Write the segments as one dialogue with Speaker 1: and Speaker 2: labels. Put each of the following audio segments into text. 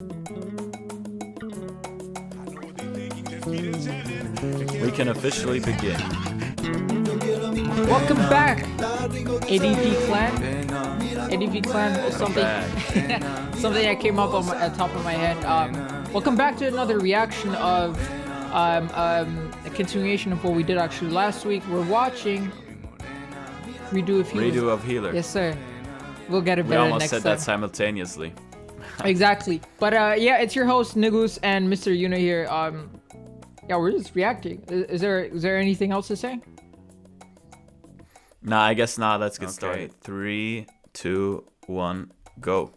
Speaker 1: We can officially begin.
Speaker 2: Welcome back, ADP Clan. ADP Clan is something something that came up on at top of my head. Welcome back to another reaction of a continuation of what we did actually last week. We're watching Redo of Healer. Yes, sir. We'll get it better next time.
Speaker 1: We almost said that simultaneously.
Speaker 2: Exactly. But yeah, it's your host Negus and Mr. Yuna here. Yeah, we're just reacting. Is there anything else to say?
Speaker 1: Nah, I guess not. Let's get started. 3, 2, 1, go.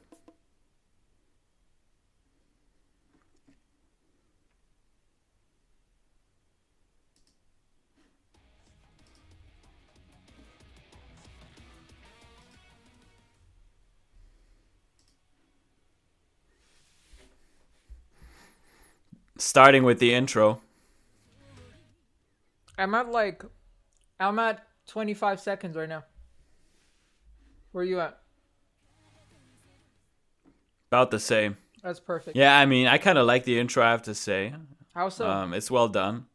Speaker 1: Starting with the intro.
Speaker 2: I'm at 25 seconds right now. Where are you at?
Speaker 1: About the same.
Speaker 2: That's perfect.
Speaker 1: Yeah, I mean, I kind of like the intro, I have to say.
Speaker 2: How so?
Speaker 1: It's well done.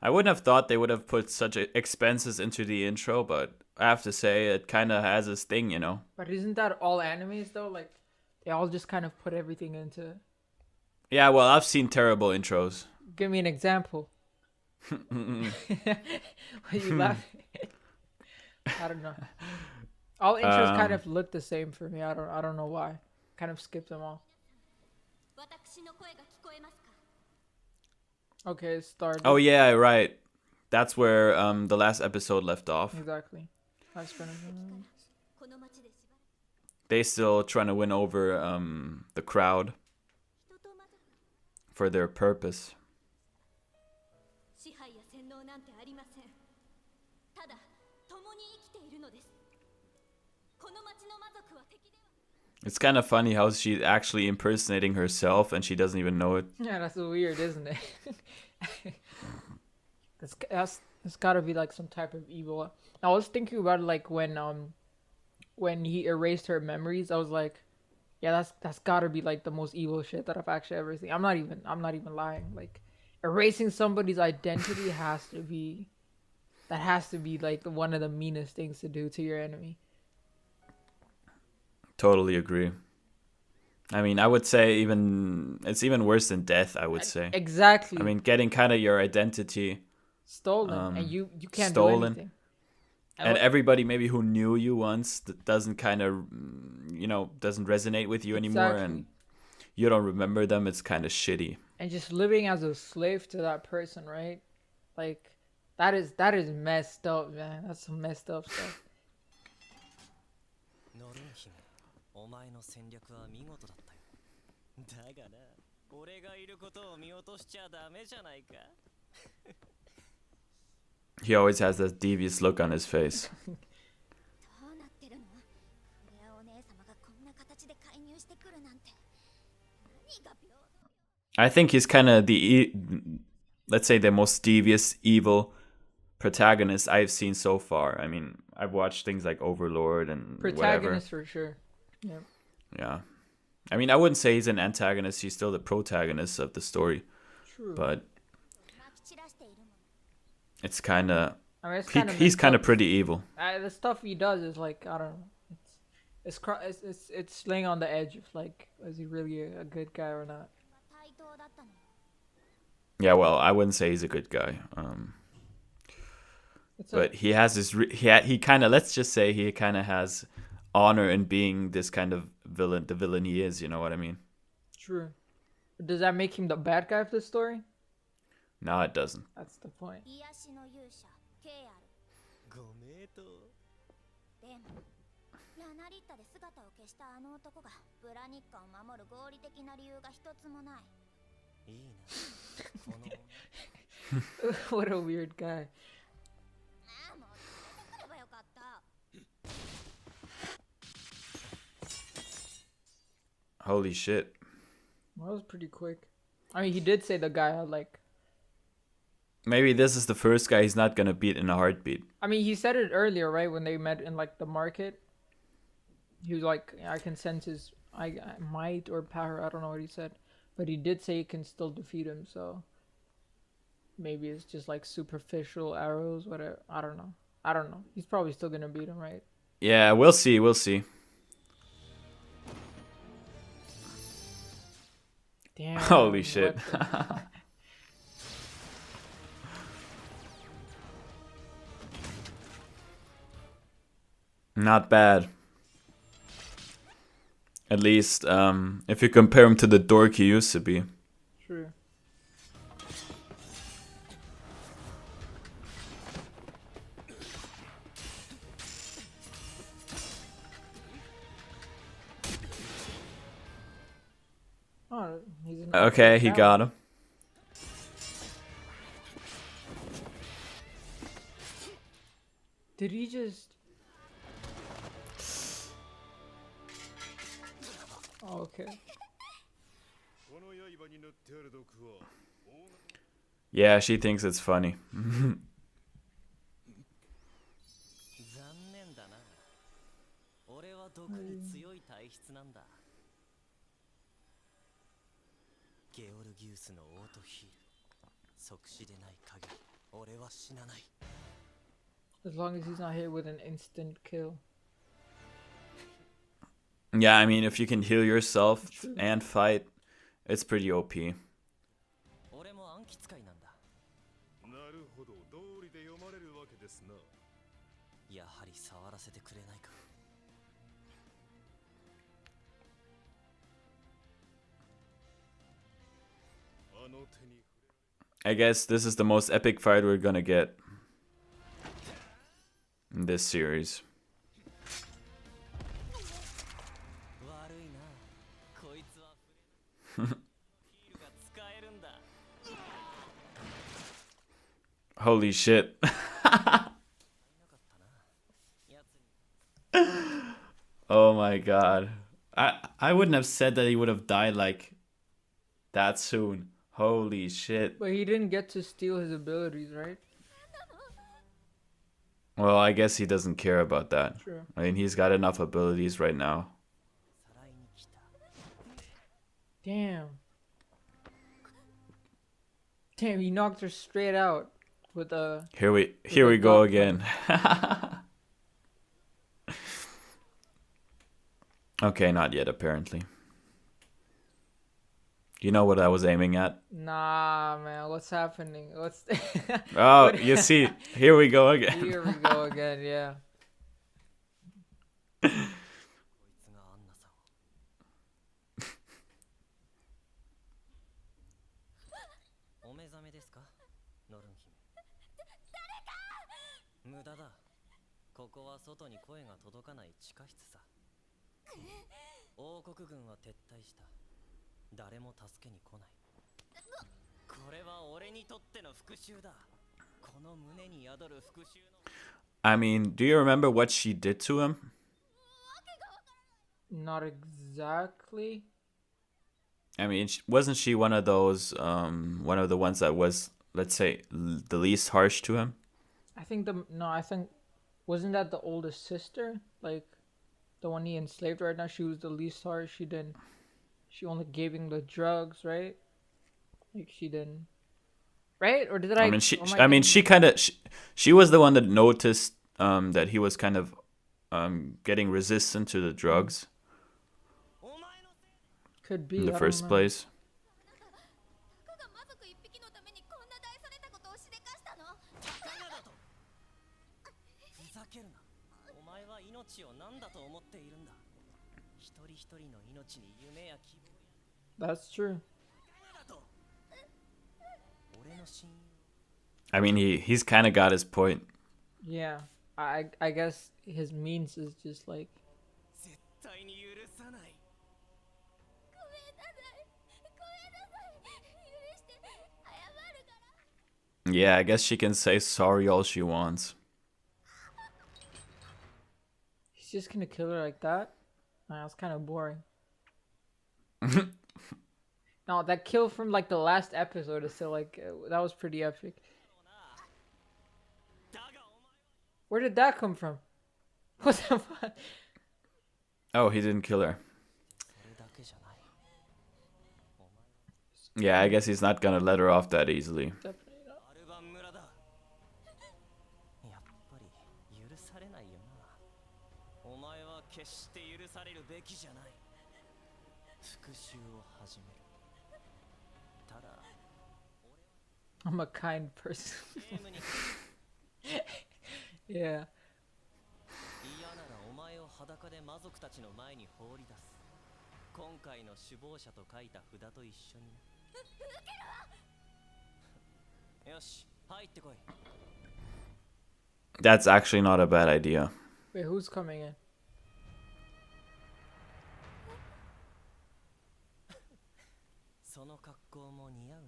Speaker 1: I wouldn't have thought they would have put such expenses into the intro, but I have to say it kind of has its thing, you know.
Speaker 2: But isn't that all animes though? Like, they all just kind of put everything into...
Speaker 1: Yeah, well, I've seen terrible intros.
Speaker 2: Give me an example. Why are you laughing? I don't know. All intros kind of look the same for me. I don't know why. Kind of skip them all. Okay, start.
Speaker 1: Oh yeah, right. That's where the last episode left off.
Speaker 2: Exactly.
Speaker 1: They still trying to win over the crowd for their purpose. It's kind of funny how she's actually impersonating herself and she doesn't even know it.
Speaker 2: Yeah, that's weird, isn't it? It's gotta be like some type of evil. I was thinking about it, like when he erased her memories. I was like, yeah, that's gotta be like the most evil shit that I've actually ever seen. I'm not even lying. Like, erasing somebody's identity has to be like one of the meanest things to do to your enemy.
Speaker 1: Totally agree. I mean, I would say it's even worse than death, I would say.
Speaker 2: Exactly.
Speaker 1: I mean, getting kind of your identity
Speaker 2: stolen, and you can't do anything.
Speaker 1: And everybody maybe who knew you once doesn't kind of, doesn't resonate with you anymore, and you don't remember them. It's kind of shitty.
Speaker 2: And just living as a slave to that person, right? Like, that is messed up, man. That's some messed up stuff.
Speaker 1: He always has that devious look on his face. I think he's kind of let's say the most devious evil protagonist I've seen so far. I mean, I've watched things like Overlord and
Speaker 2: protagonist
Speaker 1: whatever.
Speaker 2: For sure. Yeah.
Speaker 1: Yeah. I mean, I wouldn't say he's an antagonist. He's still the protagonist of the story.
Speaker 2: True.
Speaker 1: But it's kind of...
Speaker 2: I mean,
Speaker 1: he's kind of pretty evil.
Speaker 2: The stuff he does is like, I don't know. It's laying on the edge of like, is he really a good guy or not?
Speaker 1: Yeah, well, I wouldn't say he's a good guy. But he has this... He kind of... Let's just say he kind of has honor in being this kind of villain. The villain he is, you know what I mean?
Speaker 2: True. Does that make him the bad guy of this story?
Speaker 1: No, it doesn't.
Speaker 2: That's the point. What a weird guy.
Speaker 1: Holy shit.
Speaker 2: That was pretty quick. I mean, he did say the guy had like...
Speaker 1: Maybe this is the first guy he's not gonna beat in a heartbeat.
Speaker 2: I mean, he said it earlier, right? When they met in like the market. He was like, I can sense his I might or power. I don't know what he said, but he did say he can still defeat him. So maybe it's just like superficial arrows. Whatever. I don't know. I don't know. He's probably still gonna beat him, right?
Speaker 1: Yeah, we'll see. We'll see.
Speaker 2: Damn.
Speaker 1: Holy shit. Not bad. At least, if you compare him to the dork he used to be.
Speaker 2: True. Oh,
Speaker 1: okay, he got him.
Speaker 2: Did he just... Oh, okay.
Speaker 1: Yeah, she thinks it's funny.
Speaker 2: As long as he's not hit with an instant kill.
Speaker 1: Yeah, I mean, if you can heal yourself and fight, it's pretty OP. I guess this is the most epic fight we're gonna get in this series. Holy shit. Oh my god. I wouldn't have said that he would have died like that soon. Holy shit.
Speaker 2: But he didn't get to steal his abilities, right?
Speaker 1: Well, I guess he doesn't care about that.
Speaker 2: True.
Speaker 1: I mean, he's got enough abilities right now.
Speaker 2: Damn. Damn, he knocked her straight out with a...
Speaker 1: Here we go again. Okay, not yet, apparently. You know what I was aiming at?
Speaker 2: Nah, man, what's happening? What's...
Speaker 1: Oh, you see, here we go again.
Speaker 2: Here we go again, yeah.
Speaker 1: I mean, do you remember what she did to him?
Speaker 2: Not exactly.
Speaker 1: I mean, wasn't she one of those, one of the ones that was, let's say, the least harsh to him?
Speaker 2: I think wasn't that the oldest sister? Like, the one he enslaved right now, she was the least harsh. She only gave him the drugs, right? Like, she didn't... Right? Or did I...
Speaker 1: she was the one that noticed that he was kind of getting resistant to the drugs.
Speaker 2: Could be
Speaker 1: in the first place.
Speaker 2: That's true.
Speaker 1: I mean, he's kind of got his point.
Speaker 2: Yeah, I guess his means is just like...
Speaker 1: Yeah, I guess she can say sorry all she wants.
Speaker 2: He's just gonna kill her like that? Nah, that's kind of boring. No, that kill from like the last episode is still like... that was pretty epic. Where did that come from? What the fuck?
Speaker 1: Oh, he didn't kill her. Yeah, I guess he's not gonna let her off that easily.
Speaker 2: Definitely not.
Speaker 3: アルバン村だ。やっぱり許されないよな。お前は決して許されるべきじゃない。復讐を始める。ただ、
Speaker 2: I'm a kind person.
Speaker 3: ゲームに
Speaker 2: Yeah.
Speaker 3: 嫌ならお前を裸で魔族たちの前に放り出す。今回の首謀者と書いた札と一緒にね。よし、入ってこい。
Speaker 1: That's actually not a bad idea.
Speaker 2: Wait, who's coming in?
Speaker 3: その格好も似合うな。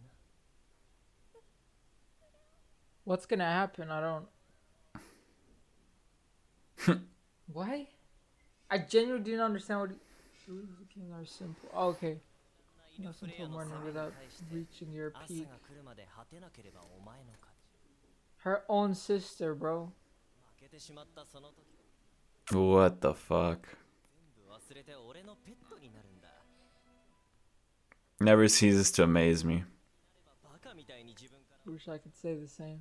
Speaker 2: What's gonna happen? I don't. What? I genuinely didn't understand what. Looking are simple. Oh, okay. No simple morning without reaching your
Speaker 3: 朝
Speaker 2: peak.
Speaker 3: が来るまで果てなければお前の勝ち。
Speaker 2: Her own sister, bro.
Speaker 3: 負けてしまったその時、
Speaker 1: What the fuck?
Speaker 3: 全部忘れて俺のペットになるんだ。
Speaker 1: Never ceases to amaze me.
Speaker 3: バカみたいに自分から
Speaker 2: Wish I could say the same.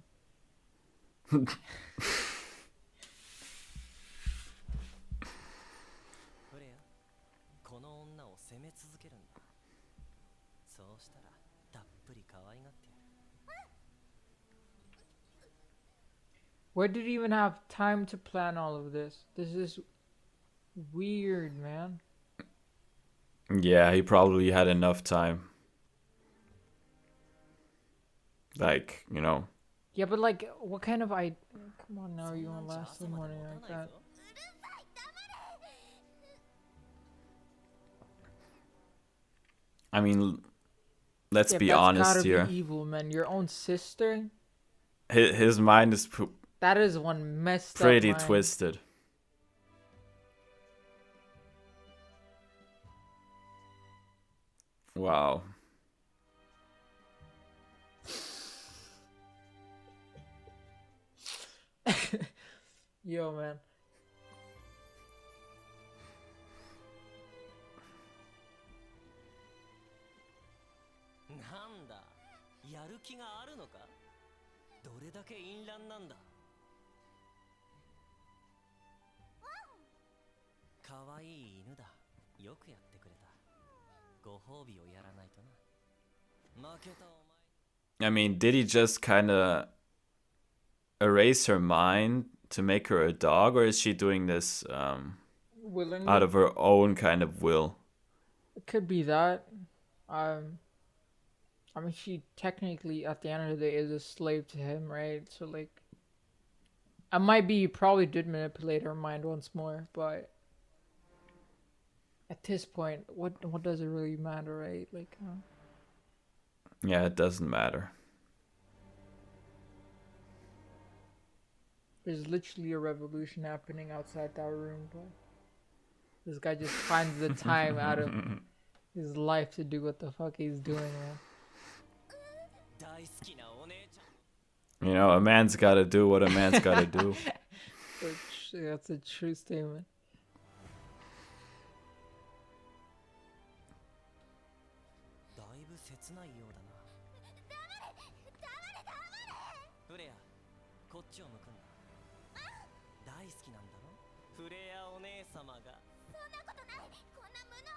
Speaker 3: フレア、この女を責め続けるんだ。そうしたらたっぷり可愛がってやる。
Speaker 2: Where did he even have time to plan all of this? This is weird, man.
Speaker 1: Yeah, he probably had enough time. Like, you know.
Speaker 2: Yeah, but like, what kind of Come on now, you won't last the morning like that.
Speaker 1: I mean, let's
Speaker 2: Yeah,
Speaker 1: be
Speaker 2: that's
Speaker 1: honest
Speaker 2: gotta
Speaker 1: here.
Speaker 2: be evil, man. Your own sister?
Speaker 1: His mind is
Speaker 2: That is one messed
Speaker 1: pretty
Speaker 2: up mind.
Speaker 1: twisted. Wow.
Speaker 2: Yo, man.
Speaker 3: なんだ、やる気があるのか。どれだけ淫乱なんだ。かわいい犬だ。よくやってくれた。ご褒美をやらないとな。負けたお前。
Speaker 1: I mean, did he just kind of erase her mind to make her a dog, or is she doing this
Speaker 2: Willingly?
Speaker 1: out of her own kind of will?
Speaker 2: It could be that. I mean, she technically, at the end of the day, is a slave to him, right? So, like, I might be probably did manipulate her mind once more, but at this point, what does it really matter, right? Like,
Speaker 1: Yeah, it doesn't matter.
Speaker 2: there's literally a revolution happening outside that room, but this guy just finds the time out of his life to do what the fuck he's doing, man.
Speaker 3: 大好きなお姉ちゃん。
Speaker 1: You know, a man's got to do what a man's got to do.
Speaker 2: That's a true statement.
Speaker 3: だいぶ切ないようだな。フレア、こっちを向くんだ。大好きなんだろ。フレアお姉様が。そんなことない。こんな無能。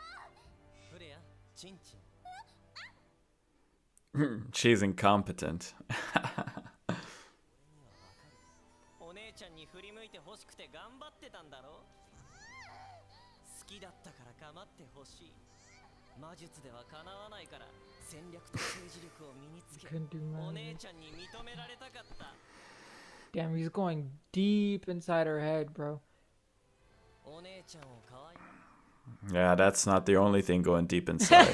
Speaker 3: フレア、チンチン。
Speaker 1: She's incompetent.
Speaker 3: お姉ちゃんに振り向いて欲しくて頑張ってたんだろ。好きだったから構ってほしい。魔術ではかなわないから戦略と政治力を身につけ、
Speaker 2: Couldn't do
Speaker 3: お
Speaker 2: magic.
Speaker 3: 姉ちゃんに認められたかった。
Speaker 2: Damn, he's going deep inside her head, bro.
Speaker 3: お姉ちゃんを可愛い。
Speaker 1: Yeah, that's not the only thing going deep inside.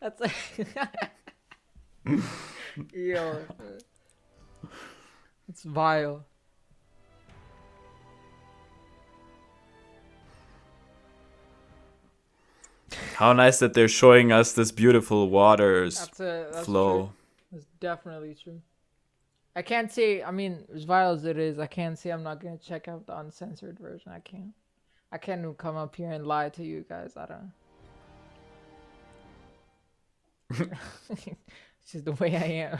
Speaker 2: That's like, yo, it's vile.
Speaker 1: How nice that they're showing us this beautiful waters
Speaker 2: That's
Speaker 1: flow.
Speaker 2: true. That's definitely true. I can't say. I mean, as vile as it is, I can't say I'm not gonna check out the uncensored version. I can't. I can't even come up here and lie to you guys. I don't. It's just the way I am.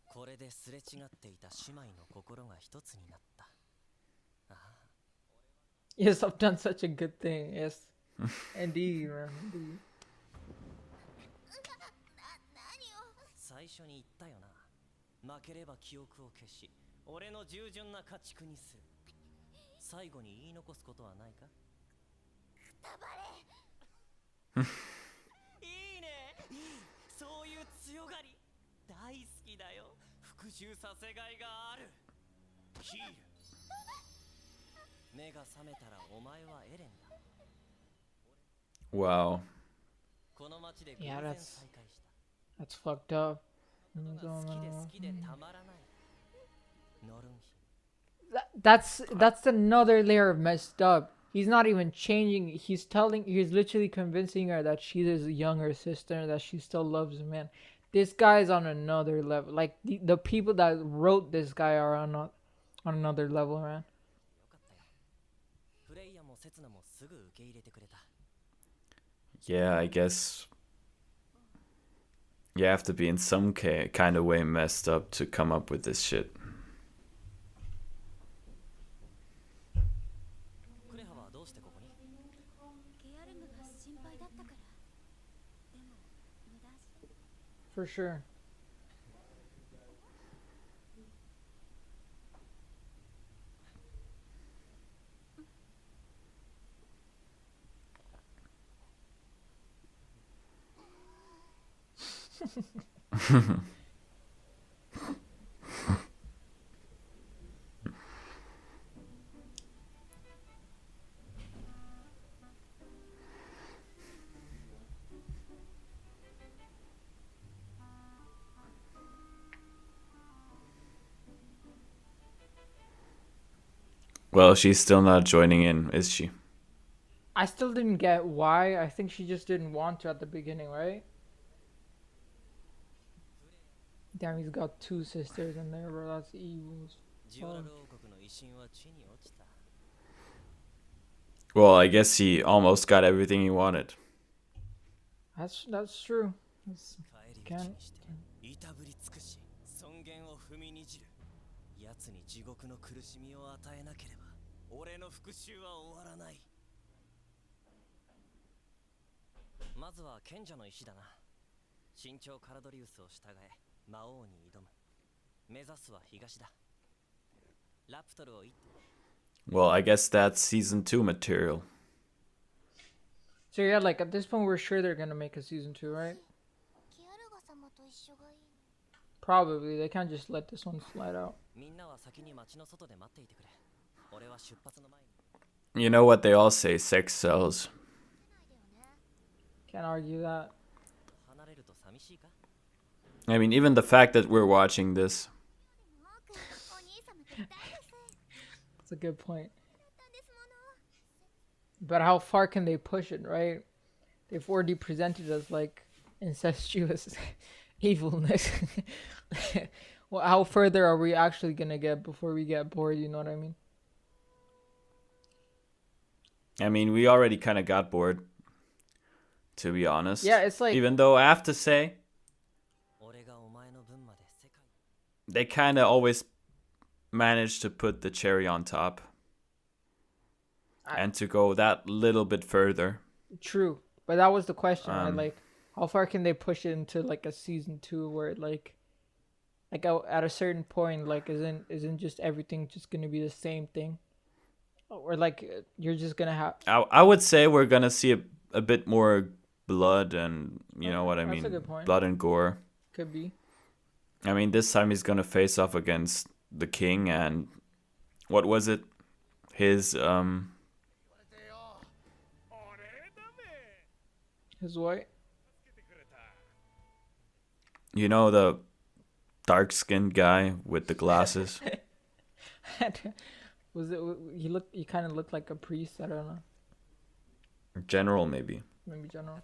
Speaker 3: これですれ違っていた姉妹の心が一つになった。ああ、
Speaker 2: Yes, I've done such a good thing. Yes, indeed, man. Indeed.
Speaker 3: 最初に言ったよな。負ければ記憶を消し、俺の従順な家畜にする。最後に言い残すことはないか？いいね、いい。そういう強がり大好きだよ。復讐させがいがある。ヒール。目が覚めたらお前はエレンだ。
Speaker 1: Wow.
Speaker 3: この町で偶
Speaker 2: Yeah,
Speaker 3: 然
Speaker 2: that's
Speaker 3: 再会した。
Speaker 2: that's fucked up.
Speaker 3: 好きで好きでたまらない。ノルンヒ。
Speaker 2: That's another layer of messed up. He's not even changing. He's literally convincing her that she's his younger sister and that she still loves him, man. This guy's on another level. Like the people that wrote this guy are on another level, man.
Speaker 3: よかったよ。フレイヤもセツナもすぐ受け入れてくれた。
Speaker 1: Yeah, I guess you have to be in some kind of way messed up to come up with this shit.
Speaker 3: クレハはどうしてここに？
Speaker 4: ケアレムが心配だったから。でも無駄し。
Speaker 2: For sure.
Speaker 1: Well, she's still not joining in, is she?
Speaker 2: I still didn't get why. I think she just didn't want to at the beginning, right? Damn, he's got two sisters in there, bro. That's evil as
Speaker 3: ジオラ
Speaker 2: fuck.
Speaker 3: ル王国の威信は地に落ちた。
Speaker 1: Well, I guess he almost got everything he wanted.
Speaker 2: That's true. That's,
Speaker 3: 帰り討ちにしていたぶり尽くし、尊厳を踏みにじる。奴に地獄の苦しみを与えなければ俺の復讐は終わらない。まずは賢者の石だな。身長カラドリウスを従え魔王に挑む。目指すは東だ。ラプトルを一
Speaker 1: Well, I guess that's season 2 material.
Speaker 2: So yeah, like at this point, we're sure they're gonna make a season 2, right?
Speaker 4: キアルガ様と一緒がいい。
Speaker 2: Probably. They can't just let this one slide out.
Speaker 3: みんなは先に町の外で待っていてくれ。俺は出発の前に。
Speaker 1: You know what they all say, sex sells.
Speaker 2: Can't argue that.
Speaker 3: 離れると寂しいか？
Speaker 1: I mean, even the fact that we're watching this.
Speaker 4: マーク、お兄様と大です。
Speaker 2: That's a good point.
Speaker 4: ですもの。
Speaker 2: But how far can they push it, right? They've already presented us like incestuous evilness. Well, how further are we actually gonna get before we get bored? You know what I mean?
Speaker 1: I mean, we already kind of got bored, to be honest.
Speaker 2: Yeah, it's like
Speaker 1: Even though I have to say,
Speaker 3: 俺がお前の分まで世界
Speaker 1: they kind of always manage to put the cherry on top. And to go that little bit further.
Speaker 2: true, but that was the question, right?
Speaker 1: Um,
Speaker 2: Like, how far can they push it into like a season 2 where it like at a certain point, like isn't just everything just gonna be the same thing, or like you're just gonna have.
Speaker 1: I would say we're gonna see a bit more blood and you know what I
Speaker 2: That's
Speaker 1: mean,
Speaker 2: a good point.
Speaker 1: blood and gore.
Speaker 2: Could be.
Speaker 1: I mean, this time he's gonna face off against the king and what was it? His
Speaker 2: His what?
Speaker 1: you know, the dark-skinned guy with the glasses.
Speaker 2: Was it? He kind of looked like a priest. I don't know.
Speaker 1: General, maybe.
Speaker 2: Maybe general.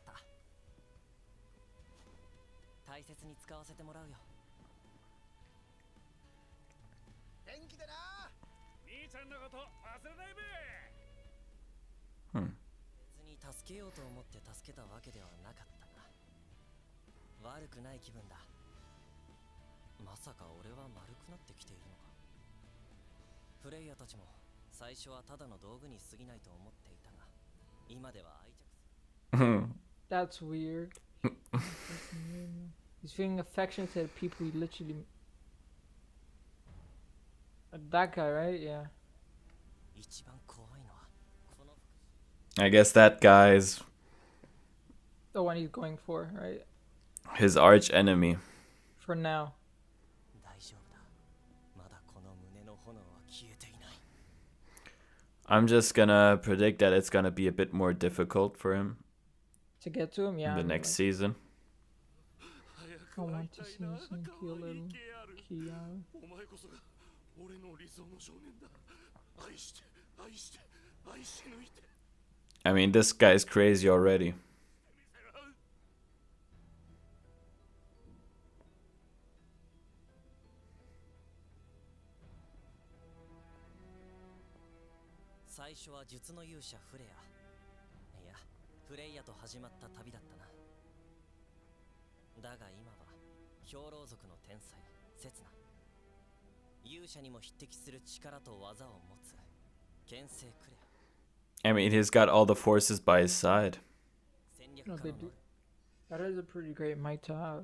Speaker 3: 大切に使わせてもらうよ。
Speaker 5: 元気でな。兄ちゃんのこ
Speaker 1: Hmm.
Speaker 3: 別に助けようと思って助けたわけではなかったが、悪くない気分だ。まさか俺は丸くなってきているのか。プレイヤーたちも最初はただの道具に過ぎないと思っていたが、今では愛着する。
Speaker 2: That's weird. He's feeling affection to the people he literally. That guy, right? Yeah.
Speaker 3: 一番怖いのはこの
Speaker 1: I guess that guy's
Speaker 2: The one he's going for, right?
Speaker 1: his arch enemy.
Speaker 2: For now.
Speaker 3: 大丈夫だ。まだこの胸の炎は消えていない。
Speaker 1: I'm just gonna predict that it's gonna be a bit more difficult for him
Speaker 2: To get to him, yeah.
Speaker 1: in the
Speaker 2: I mean,
Speaker 1: next
Speaker 2: like,
Speaker 1: season.
Speaker 2: I want to see him kill little Kiara.
Speaker 5: お前こそが俺の理想の少年だ。愛して愛して愛し抜いて。
Speaker 1: I mean, this guy's crazy already.
Speaker 3: 最初は術の勇者フレア、いやプレイヤと始まった旅だったな。だが今は兵糧族の天才刹那、勇者にも匹敵する力と技を持つ剣聖クレ
Speaker 1: I mean, he's got all the forces by his side.
Speaker 3: ア、戦略
Speaker 2: No,
Speaker 3: 家
Speaker 2: they
Speaker 3: の
Speaker 2: do. That is a pretty great might to have.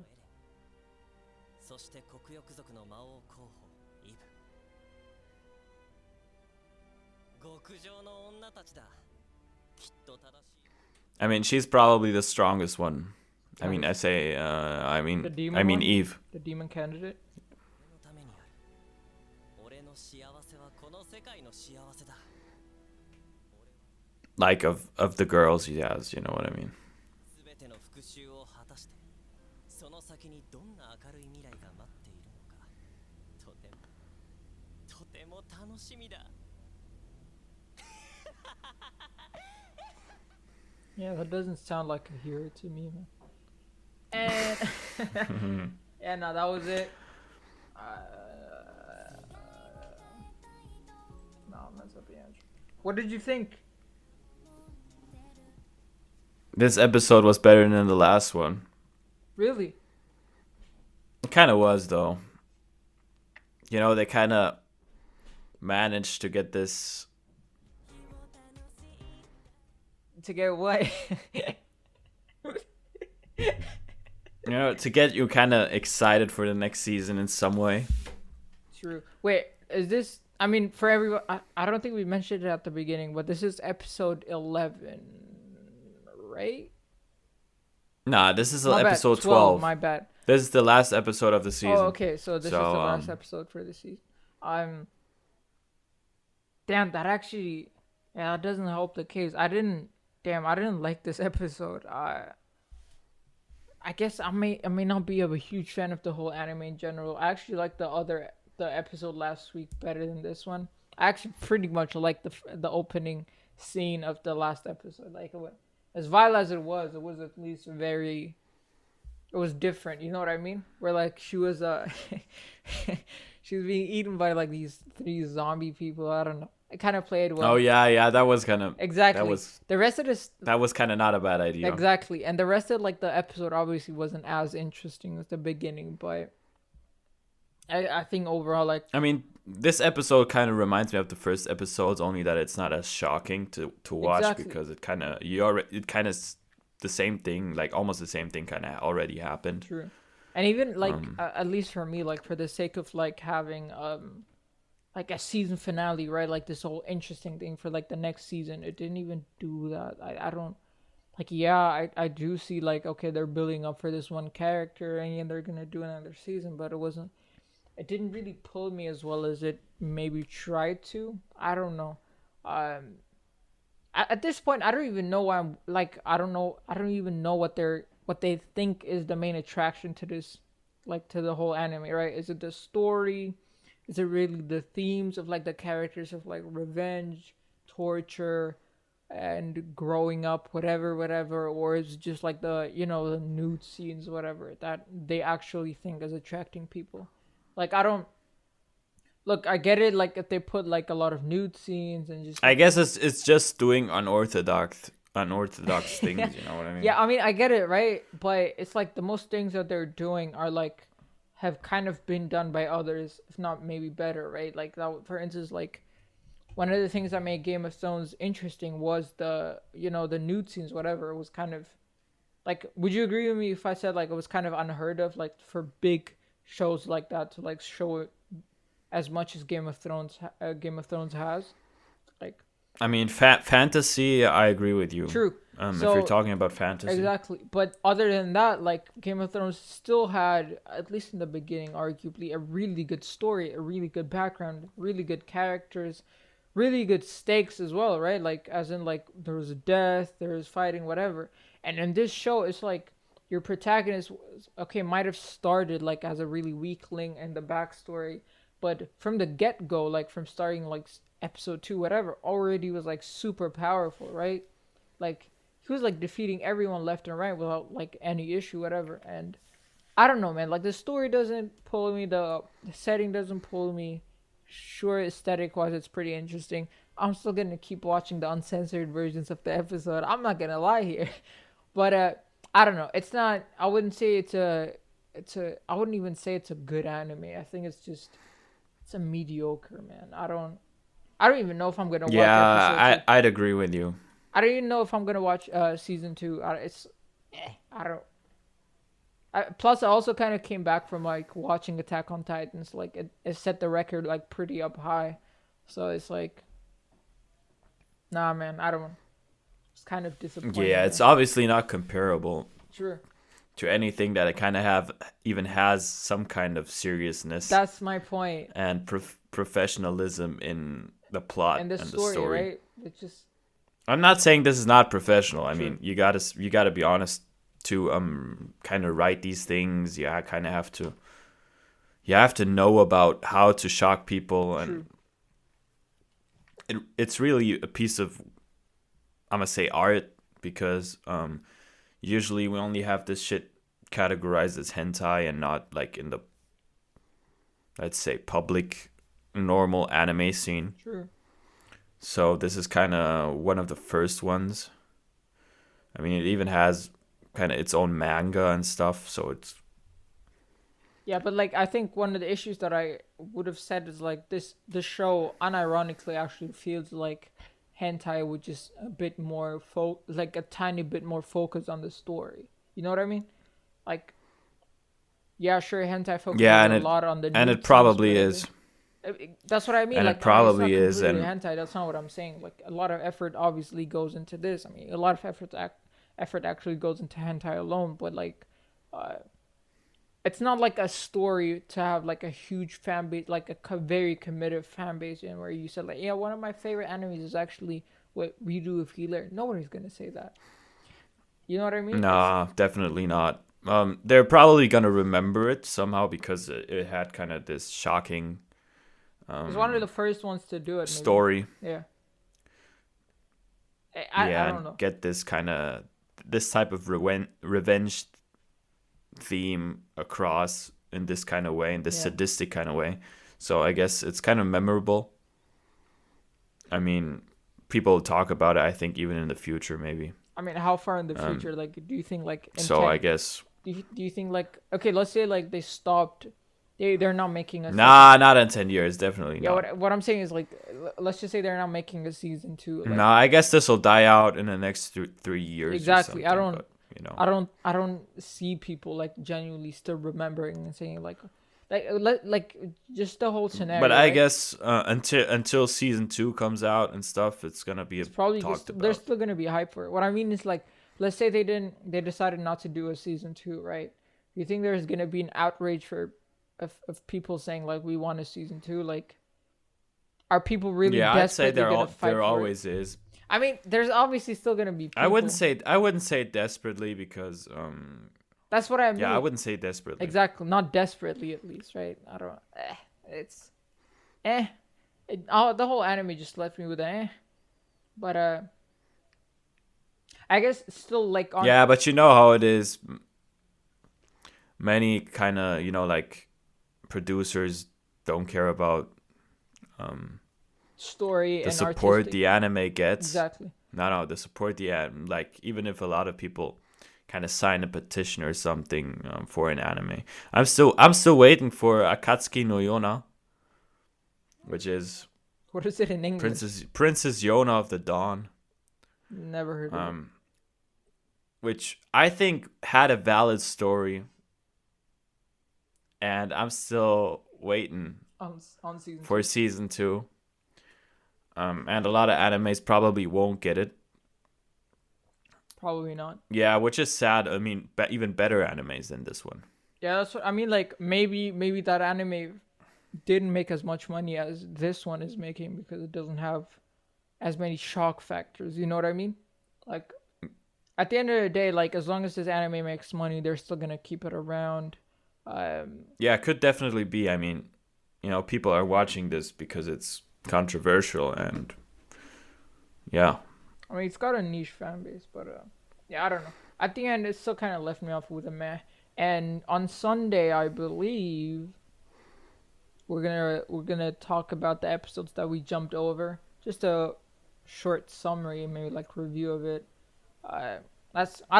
Speaker 3: そして黒翼族の魔王候補イブ、極上の女たちだ。きっと正しい。
Speaker 1: I mean, she's probably the strongest one. I mean, I say, I mean,
Speaker 2: The demon
Speaker 1: I mean
Speaker 2: one?
Speaker 1: Eve.
Speaker 2: The demon candidate.
Speaker 3: 俺のためにある。俺の幸せはこの世界の幸せだ。
Speaker 1: Like of the girls he has, you know what I mean?
Speaker 3: すべての復讐を果たして、その先にどんな明るい未来が待っているのか、とても楽しみだ。
Speaker 2: Yeah, that doesn't sound like a hero to me, man. And yeah, no, that was it. No, that's up the answer. What did you think?
Speaker 1: This episode was better than the last one.
Speaker 2: Really?
Speaker 1: It kind of was, though. You know, they kind of managed to get this.
Speaker 2: To get what?
Speaker 1: You know, to get you kind of excited for the next season in some way.
Speaker 2: True. Wait, is this? I mean, for everyone, I don't think we mentioned it at the beginning, but this is episode 11, right?
Speaker 1: Nah, this is
Speaker 2: My bad,
Speaker 1: episode 12.
Speaker 2: My bad.
Speaker 1: This is the last episode of the season.
Speaker 2: Oh, okay. So this is the last
Speaker 1: So,
Speaker 2: episode for the season. Damn, that actually, yeah, that doesn't help the case. I didn't like this episode. I guess I may not be a huge fan of the whole anime in general. I actually like the episode last week better than this one. I actually pretty much like the opening scene of the last episode. Like, as vile as it was at least very. It was different. You know what I mean? Where like she was she was being eaten by like these 3 zombie people. I don't know. It kind of played well.
Speaker 1: oh yeah, that was kind of
Speaker 2: Exactly. The rest of this.
Speaker 1: that was kind of not a bad idea.
Speaker 2: Exactly, and the rest of like the episode obviously wasn't as interesting as the beginning, but I think overall, like,
Speaker 1: I mean, this episode kind of reminds me of the first episodes, only that it's not as shocking to watch
Speaker 2: Exactly.
Speaker 1: because it kind of the same thing, like almost the same thing kind of already happened.
Speaker 2: true. And even like at least for me, like for the sake of like having like a season finale, right? Like this whole interesting thing for like the next season, it didn't even do that. I don't like. Yeah, I do see like, okay, they're building up for this one character and they're gonna do another season, but it didn't really pull me as well as it maybe tried to. I don't know. At this point, I don't even know why I'm like, I don't even know what they think is the main attraction to this, like to the whole anime, right? Is it the story? Is it really the themes of like the characters of like revenge, torture, and growing up, whatever, or is it just like the nude scenes, whatever, that they actually think is attracting people? Like, I don't look, I get it. Like if they put like a lot of nude scenes and just
Speaker 1: I guess it's just doing unorthodox things. You know what I mean?
Speaker 2: yeah, I mean I get it, right? But it's like the most things that they're doing are like have kind of been done by others, if not maybe better, right? Like that, for instance, like one of the things that made Game of Thrones interesting was the the nude scenes, whatever. It was kind of like, would you agree with me if I said like it was kind of unheard of, like for big shows like that to like show it as much as Game of Thrones has, like
Speaker 1: I mean, fantasy. I agree with you.
Speaker 2: true.
Speaker 1: If
Speaker 2: So
Speaker 1: you're talking about fantasy,
Speaker 2: exactly, but other than that, like Game of Thrones still had, at least in the beginning, arguably a really good story, a really good background, really good characters, really good stakes as well, right? Like as in like there was a death, there was fighting, whatever. And in this show, it's like your protagonist might have started like as a really weakling in the backstory, but from the get go, like from starting like episode 2, whatever, already was like super powerful, right? Like he was like defeating everyone left and right without like any issue, whatever. And I don't know, man. Like the story doesn't pull me, the setting doesn't pull me. Sure, aesthetic wise, it's pretty interesting. I'm still gonna keep watching the uncensored versions of the episode. I'm not gonna lie here, but I don't know. It's not. I wouldn't say it's a. I wouldn't even say it's a good anime. I think it's a mediocre, man. I don't even know if I'm gonna watch episode 2.
Speaker 1: I'd agree with you.
Speaker 2: I don't even know if I'm gonna watch season 2. I don't. Plus, I also kind of came back from like watching Attack on Titans. Like it set the record like pretty up high, so it's like, nah, man. I don't. It's kind of disappointing.
Speaker 1: Yeah, it's obviously not comparable.
Speaker 2: Sure.
Speaker 1: To anything that it kind of even has some kind of seriousness.
Speaker 2: That's my point.
Speaker 1: And professionalism in the plot
Speaker 2: and the story, right? It's just.
Speaker 1: I'm not saying this is not professional. I mean, you gotta be honest to kind of write these things. Yeah, I kind of have to. You have to know about how to shock people, and it's really a piece of, I'm gonna say, art, because usually we only have this shit categorized as hentai and not like in the, let's say, public normal anime scene.
Speaker 2: Sure.
Speaker 1: So this is kind of one of the first ones. I mean, it even has kind of its own manga and stuff, so it's.
Speaker 2: Yeah, but like I think one of the issues that I would have said is like the show unironically actually feels like hentai with just a bit more like a tiny bit more focus on the story. You know what I mean? Like, yeah, sure, hentai focuses a lot on the.
Speaker 1: And it probably is.
Speaker 2: That's what I mean.
Speaker 1: And
Speaker 2: like,
Speaker 1: it probably is.
Speaker 2: And hentai. That's not what I'm saying. Like, a lot of effort obviously goes into this. I mean, a lot of effort actually goes into hentai alone. But like, it's not like a story to have like a huge fan base, like a very committed fan base, in where you said like, yeah, one of my favorite animes is actually what we do with Healer. Nobody's gonna say that. You know what I mean?
Speaker 1: Nah, definitely not. They're probably gonna remember it somehow because it had kind of this shocking.
Speaker 2: It was one of the first ones to do it.
Speaker 1: Story.
Speaker 2: Maybe. Yeah. I don't know.
Speaker 1: Get this type of revenge theme across in this kind of way, in this sadistic kind of way. So I guess it's kind of memorable. I mean, people talk about it, I think, even in the future, maybe.
Speaker 2: I mean, how far in the future? Like, do you think like?
Speaker 1: I guess.
Speaker 2: Do you think like, okay, let's say like they stopped. They're not making a.
Speaker 1: Not in 10 years, definitely not.
Speaker 2: Yeah, what I'm saying is like, let's just say they're not making a season 2. Like,
Speaker 1: I guess this will die out in the next 3 years.
Speaker 2: Exactly. I don't.
Speaker 1: But, you know.
Speaker 2: I don't see people like genuinely still remembering and saying like just the whole scenario.
Speaker 1: But I guess until season 2 comes out and stuff, it's gonna be
Speaker 2: probably
Speaker 1: talked about.
Speaker 2: There's still gonna be hype for it. What I mean is like, let's say they decided not to do a season 2, right? You think there's gonna be an outrage of people saying like, we want a season 2? Like, are people really desperately gonna fight for it?
Speaker 1: There always is.
Speaker 2: I mean, there's obviously still gonna be people.
Speaker 1: I wouldn't say desperately, because
Speaker 2: that's what I mean.
Speaker 1: Yeah, I wouldn't say desperately.
Speaker 2: Exactly, not desperately at least, right? I don't. It's. The whole anime just left me with but I guess still like.
Speaker 1: Yeah, but you know how it is. Many kind of like producers don't care about
Speaker 2: story
Speaker 1: the
Speaker 2: and
Speaker 1: support
Speaker 2: artistic.
Speaker 1: the anime gets.
Speaker 2: Exactly.
Speaker 1: No, the support the like even if a lot of people kind of sign a petition or something for an anime, I'm still waiting for Akatsuki no Yona, which is
Speaker 2: What is it in English?
Speaker 1: Princess Yona of the Dawn.
Speaker 2: Never heard of it.
Speaker 1: Which I think had a valid story, and I'm still waiting
Speaker 2: On season
Speaker 1: for
Speaker 2: 2.
Speaker 1: season 2. And a lot of animes probably won't get it.
Speaker 2: Probably not.
Speaker 1: Yeah, which is sad. I mean, even better animes than this one.
Speaker 2: Yeah, that's what I mean. Like maybe that anime didn't make as much money as this one is making because it doesn't have as many shock factors. You know what I mean? Like at the end of the day, like as long as this anime makes money, they're still gonna keep it around.
Speaker 1: Yeah, it could definitely be. I mean, people are watching this because it's controversial, and yeah.
Speaker 2: I mean, it's got a niche fan base, but yeah, I don't know. At the end, it still kind of left me off with a meh. And on Sunday, I believe we're gonna talk about the episodes that we jumped over. Just a short summary, maybe like review of it. I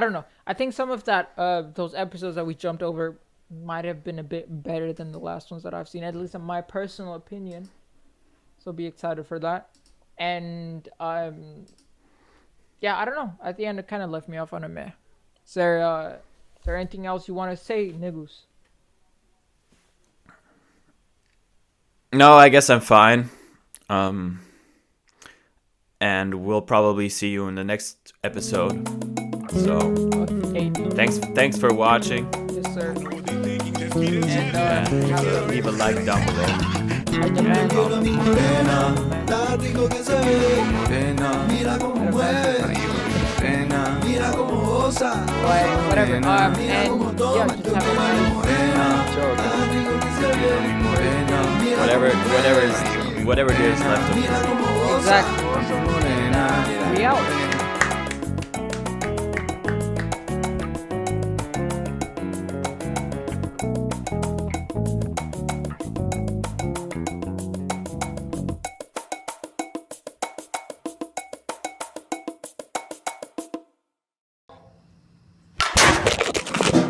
Speaker 2: don't know. I think some of those episodes that we jumped over might have been a bit better than the last ones that I've seen, at least in my personal opinion. So be excited for that. And yeah, I don't know. At the end, it kind of left me off on a meh. Is there anything else you want to say, Negus?
Speaker 1: No, I guess I'm fine. And we'll probably see you in the next episode. So,
Speaker 2: Okay.
Speaker 1: thanks for watching.
Speaker 2: Yes, sir.
Speaker 1: And leave a like down below.
Speaker 2: Whatever. And yeah, just have a
Speaker 1: Whatever there is left of it.
Speaker 2: Exactly. We out.